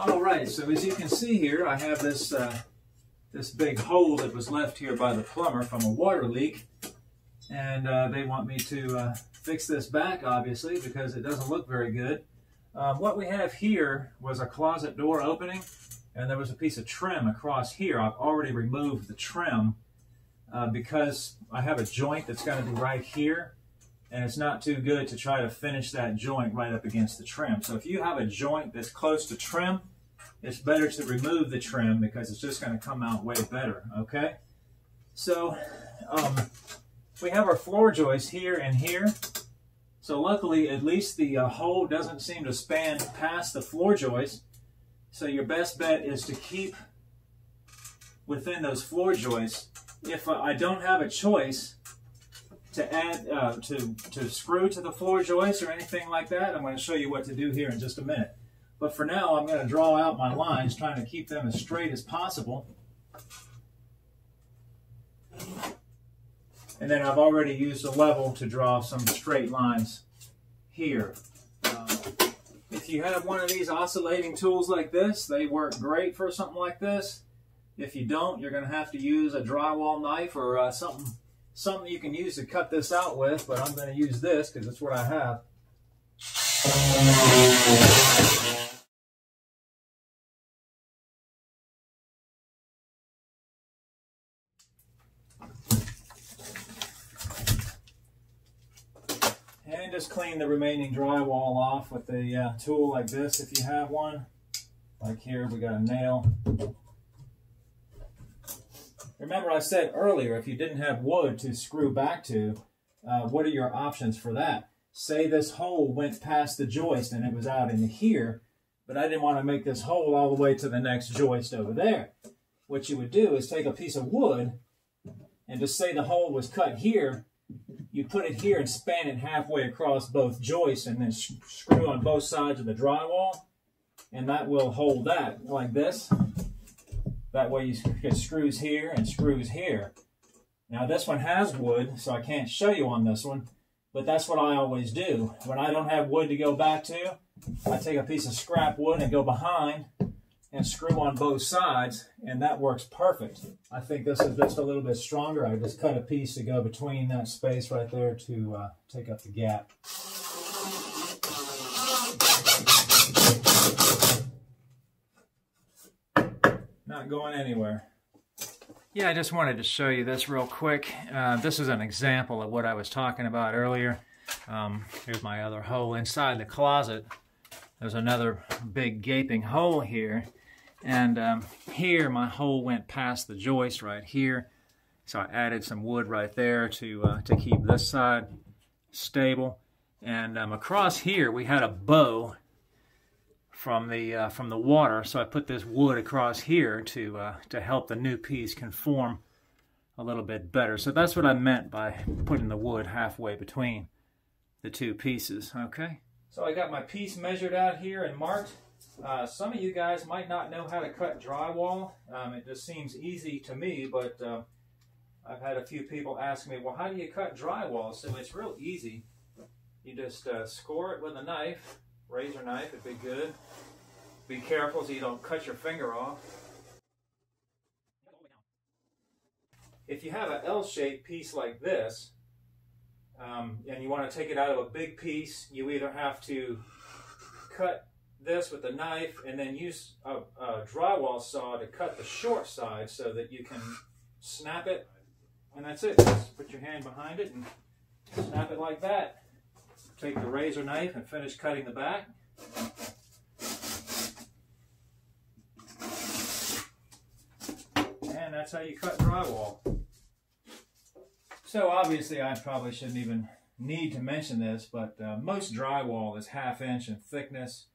All right, so as you can see here, I have this this big hole that was left here by the plumber from a water leak, and they want me to fix this back, obviously, because it doesn't look very good. What we have here was a closet door opening, and there was a piece of trim across here. I've already removed the trim because I have a joint that's going to be right here, and it's not too good to try to finish that joint right up against the trim. So if you have a joint that's close to trim, it's better to remove the trim because it's just going to come out way better, okay? So we have our floor joist here and here. So luckily, at least the hole doesn't seem to span past the floor joist. So your best bet is to keep within those floor joists. If I don't have a choice to add to screw to the floor joist or anything like that, I'm going to show you what to do here in just a minute. But for now, I'm going to draw out my lines, trying to keep them as straight as possible. And then I've already used a level to draw some straight lines here. If you have one of these oscillating tools like this, they work great for something like this. If you don't, you're going to have to use a drywall knife or something you can use to cut this out with, but I'm going to use this because it's what I have. And just clean the remaining drywall off with a tool like this if you have one. Like here, we got a nail. Remember I said earlier, if you didn't have wood to screw back to, what are your options for that? Say this hole went past the joist and it was out into here, but I didn't want to make this hole all the way to the next joist over there. What you would do is take a piece of wood and just say the hole was cut here. You put it here and span it halfway across both joists and then screw on both sides of the drywall, and that will hold that like this. That way you get screws here and screws here. Now this one has wood, so I can't show you on this one, but that's what I always do. When I don't have wood to go back to, I take a piece of scrap wood and go behind and screw on both sides, and that works perfect. I think this is just a little bit stronger. I just cut a piece to go between that space right there to take up the gap. Not going anywhere. Yeah, I just wanted to show you this real quick. This is an example of what I was talking about earlier. Here's my other hole inside the closet. There's another big gaping hole here. And here my hole went past the joist right here. So I added some wood right there to keep this side stable. And across here we had a bow from the water, so I put this wood across here to help the new piece conform a little bit better. So that's what I meant by putting the wood halfway between the two pieces. Okay. So I got my piece measured out here and marked. Some of you guys might not know how to cut drywall. It just seems easy to me, but I've had a few people ask me, well, how do you cut drywall? So it's real easy. You just score it with a knife. Razor knife would be good. Be careful so you don't cut your finger off. If you have an L-shaped piece like this, and you want to take it out of a big piece, you either have to cut this with a knife and then use a drywall saw to cut the short side so that you can snap it, and that's it. Just put your hand behind it and snap it like that. Take the razor knife and finish cutting the back. And that's how you cut drywall. So obviously I probably shouldn't even need to mention this, but most drywall is 1/2 inch in thickness.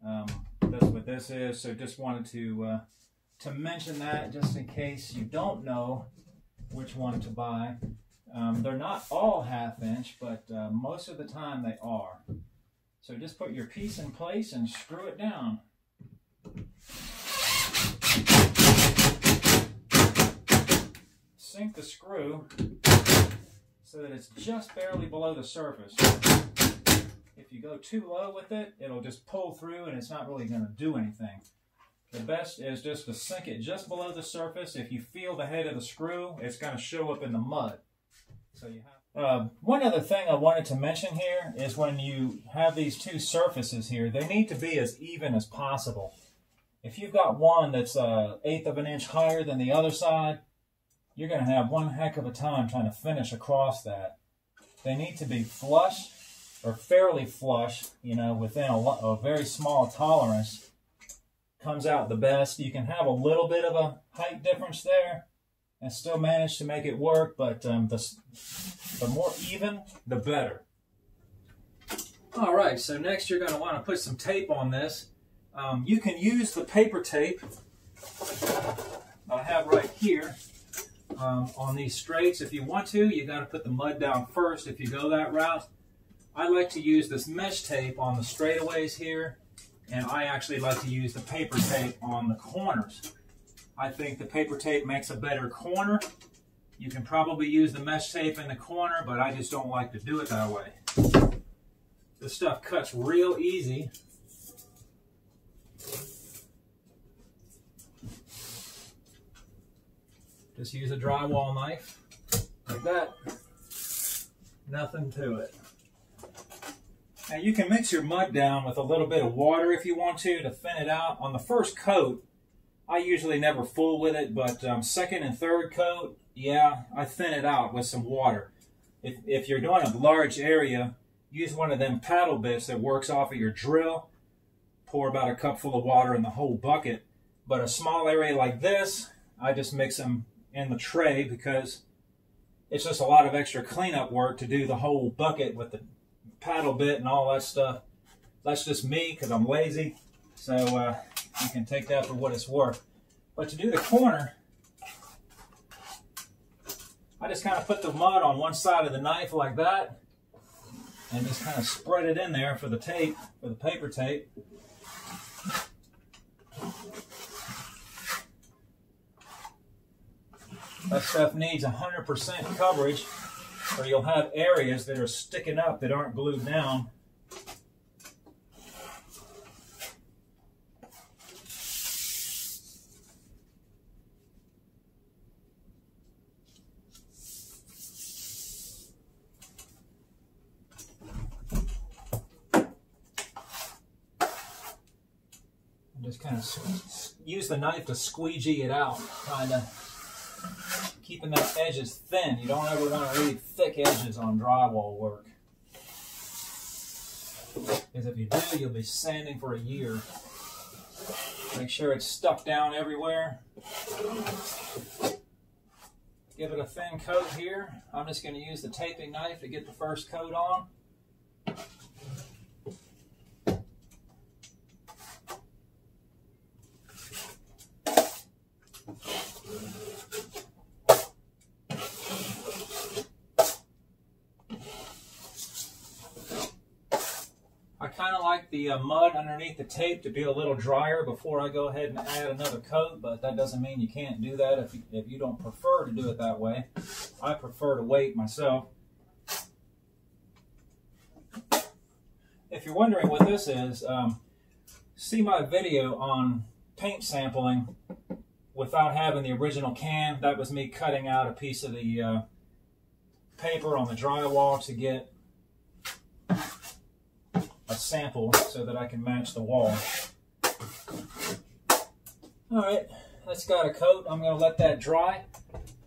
That's what this is. So just wanted to mention that just in case you don't know which one to buy. They're not all 1/2 inch, but most of the time they are. So just put your piece in place and screw it down. Sink the screw so that it's just barely below the surface. If If you go too low with it, it'll just pull through and it's not really going to do anything. The best is just to sink it just below the surface. If you feel the head of the screw, it's going to show up in the mud. So you have. One other thing I wanted to mention here is when you have these two surfaces here, they need to be as even as possible. If you've got one that's 1/8 of an inch higher than the other side, you're going to have one heck of a time trying to finish across that. They need to be flush or fairly flush, you know, within a very small tolerance. Comes out the best. You can have a little bit of a height difference there and still manage to make it work, but the more even, the better. All right, so next you're going to want to put some tape on this. You can use the paper tape I have right here on these straights if you want to. You got to put the mud down first if you go that route. I like to use this mesh tape on the straightaways here, and I actually like to use the paper tape on the corners. I think the paper tape makes a better corner. You can probably use the mesh tape in the corner, but I just don't like to do it that way. This stuff cuts real easy. Just use a drywall knife, like that. Nothing to it. Now you can mix your mud down with a little bit of water if you want to thin it out. On the first coat, I usually never fool with it, but second and third coat, yeah, I thin it out with some water. If you're doing a large area, use one of them paddle bits that works off of your drill. Pour about a cupful of water in the whole bucket. But a small area like this, I just mix them in the tray because it's just a lot of extra cleanup work to do the whole bucket with the paddle bit and all that stuff. That's just me because I'm lazy, so you can take that for what it's worth. But to do the corner, I just kind of put the mud on one side of the knife like that and just kind of spread it in there for the tape, for the paper tape. That stuff needs 100% coverage, or you'll have areas that are sticking up that aren't glued down. And just kind of use the knife to squeegee it out, kind of keeping those edges thin. You don't ever want really thick edges on drywall work, because if you do, you'll be sanding for a year. Make sure it's stuck down everywhere. Give it a thin coat here. I'm just going to use the taping knife to get the first coat on. I kind of like the mud underneath the tape to be a little drier before I go ahead and add another coat, but that doesn't mean you can't do that if you don't prefer to do it that way. I prefer to wait myself. If you're wondering what this is, see my video on paint sampling without having the original can. That was me cutting out a piece of the paper on the drywall to get a sample so that I can match the wall. Alright, that's got a coat. I'm going to let that dry.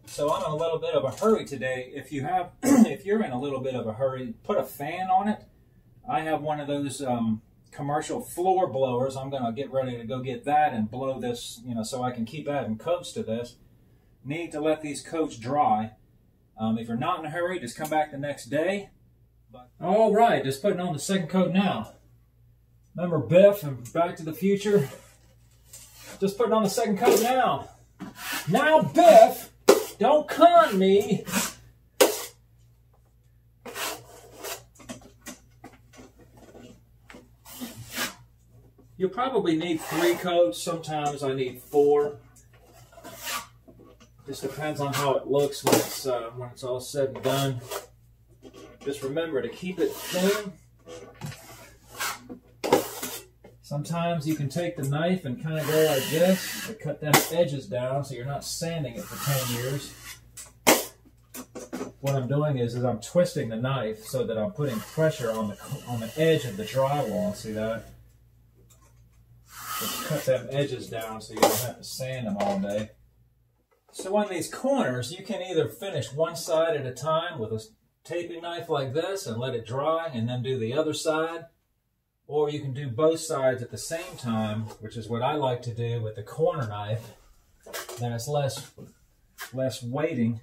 So I'm in a little bit of a hurry today. If you're in a little bit of a hurry, put a fan on it. I have one of those commercial floor blowers. I'm going to get ready to go get that and blow this, so I can keep adding coats to this. Need to let these coats dry. If you're not in a hurry, just come back the next day. All right, just putting on the second coat now. Remember Biff and Back to the Future? Just putting on the second coat now. Now, Biff, don't con me. You'll probably need 3 coats. Sometimes I need 4. Just depends on how it looks when it's all said and done. Just remember to keep it thin Sometimes you can take the knife and kind of go like this to cut them edges down so you're not sanding it for 10 years. What I'm doing is I'm twisting the knife so that I'm putting pressure on the edge of the drywall. See that? Just cut them edges down so you don't have to sand them all day. So on these corners, you can either finish one side at a time with a taping knife like this and let it dry and then do the other side. Or you can do both sides at the same time, which is what I like to do with the corner knife. Then it's less waiting.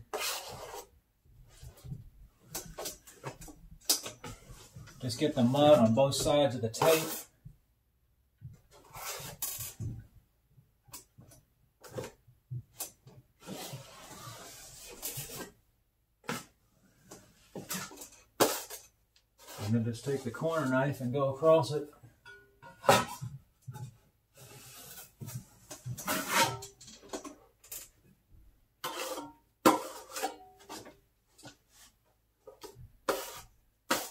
Just get the mud on both sides of the tape. And then just take the corner knife and go across it.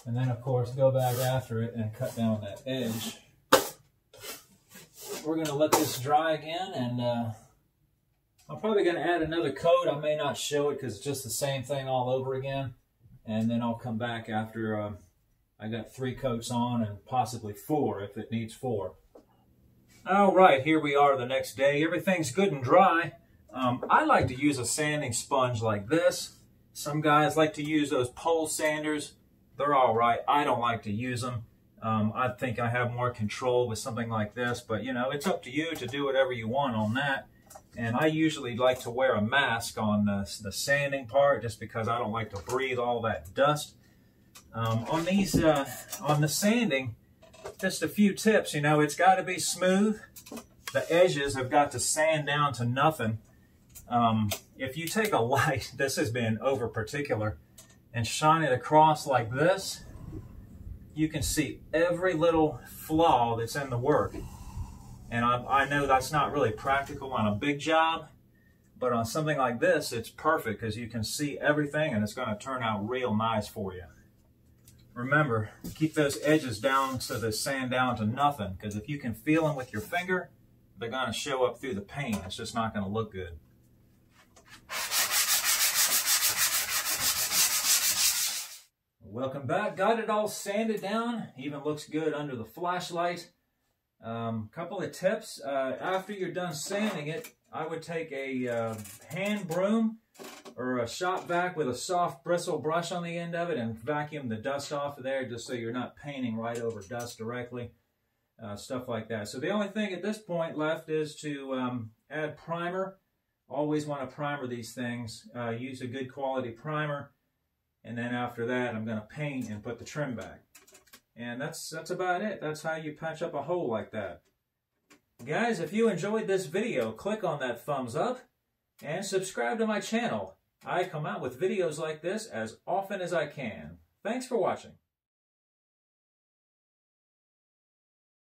And then, of course, go back after it and cut down that edge. We're going to let this dry again, and I'm probably going to add another coat. I may not show it because it's just the same thing all over again. And then I'll come back after I got 3 coats on, and possibly 4 if it needs 4. All right, here we are the next day. Everything's good and dry. I like to use a sanding sponge like this. Some guys like to use those pole sanders. They're all right. I don't like to use them. I think I have more control with something like this, but you know, it's up to you to do whatever you want on that. And I usually like to wear a mask on the sanding part just because I don't like to breathe all that dust. On the sanding, just a few tips. You know, it's got to be smooth. The edges have got to sand down to nothing. If you take a light, this has been over particular, and shine it across like this, you can see every little flaw that's in the work. And I know that's not really practical on a big job, but on something like this, it's perfect because you can see everything and it's going to turn out real nice for you. Remember, keep those edges down so they sand down to nothing, because if you can feel them with your finger, they're going to show up through the paint. It's just not going to look good. Welcome back. Got it all sanded down. Even looks good under the flashlight. Couple of tips. After you're done sanding it, I would take a hand broom or a shop vac with a soft bristle brush on the end of it and vacuum the dust off of there just so you're not painting right over dust directly. Stuff like that. So the only thing at this point left is to add primer. Always want to primer these things. Use a good quality primer. And then after that, I'm going to paint and put the trim back. And that's about it. That's how you patch up a hole like that. Guys, if you enjoyed this video, click on that thumbs up and subscribe to my channel. I come out with videos like this as often as I can. Thanks for watching.